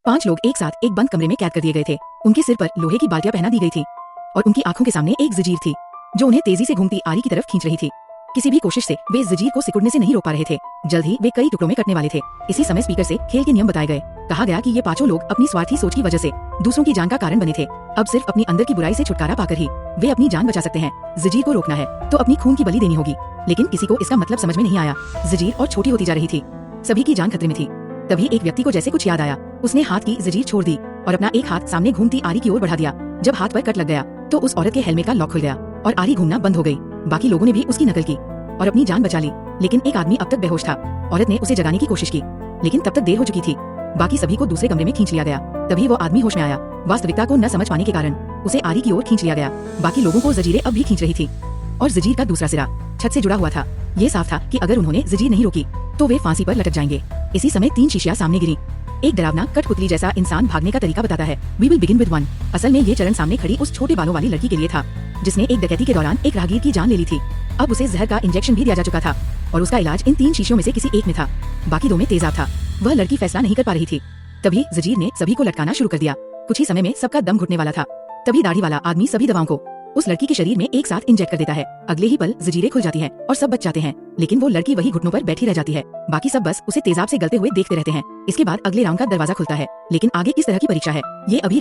5 लोग एक साथ एक बंद कमरे में कैद कर दिए गए थे। उनके सिर पर लोहे की बाल्टियां पहना दी गई थी और उनकी आंखों के सामने एक जंजीर थी जो उन्हें तेजी से घूमती आरी की तरफ खींच रही थी। किसी भी कोशिश से वे इस जंजीर को सिकुड़ने से नहीं रोक पा रहे थे। जल्द ही वे कई टुकड़ों में कटने वाले थे। इसी समय स्पीकर से खेल के नियम बताए गए। कहा गया कि ये पांचों लोग अपनी स्वार्थी सोच की वजह से दूसरों की जान का कारण बने थे। अब सिर्फ अपनी अंदर की बुराई से छुटकारा पाकर ही वे अपनी जान बचा सकते हैं। जंजीर को रोकना है तो अपनी खून की बलि देनी होगी, लेकिन किसी को इसका मतलब समझ में नहीं आया। जंजीर और छोटी होती जा रही थी, सभी की जान खतरे में थी। तभी एक व्यक्ति को जैसे कुछ याद आया। उसने हाथ की जंजीर छोड़ दी और अपना एक हाथ सामने घूमती आरी की ओर बढ़ा दिया। जब हाथ पर कट लग गया तो उस औरत के हेलमेट का लॉक खुल गया और आरी घूमना बंद हो गई। बाकी लोगों ने भी उसकी नकल की और अपनी जान बचा ली, लेकिन एक आदमी अब तक बेहोश था। औरत ने उसे जगाने की कोशिश की, लेकिन तब तक देर हो चुकी थी। बाकी सभी को दूसरे कमरे में खींच लिया गया। तभी वो आदमी होश में आया। वास्तविकता को न समझ पाने के कारण उसे आरी की ओर खींच लिया गया। बाकी लोगों को जंजीरें अब भी खींच रही थी और जंजीर का दूसरा सिरा छत से जुड़ा हुआ था। ये साफ था कि अगर उन्होंने जंजीर नहीं रोकी तो वे फांसी पर लटक जाएंगे। इसी समय 3 शीशियां सामने गिरी। एक डरावना कठपुतली जैसा इंसान भागने का तरीका बताता है। We will begin with 1। असल में ये चरण सामने खड़ी उस छोटे बालों वाली लड़की के लिए था जिसने एक डकैती के दौरान एक राहगीर की जान ले ली थी। अब उसे जहर का इंजेक्शन भी दिया जा चुका था और उसका इलाज इन 3 शीशियों में से किसी एक में था। बाकी 2 में तेजाब था। वह लड़की फैसला नहीं कर पा रही थी। तभी जंजीर ने सभी को लटकाना शुरू कर दिया। कुछ ही समय में सबका दम घुटने वाला था। तभी दाढ़ी वाला आदमी सभी दवाओं को उस लड़की के शरीर में एक साथ इंजेक्ट कर देता है। अगले ही पल जंजीरें खुल जाती हैं और सब बच जाते हैं, लेकिन वो लड़की वही घुटनों पर बैठी रह जाती है। बाकी सब बस उसे तेजाब से गलते हुए देखते रहते हैं। इसके बाद अगले राउंड का दरवाजा खुलता है, लेकिन आगे किस तरह की परीक्षा है ये अभी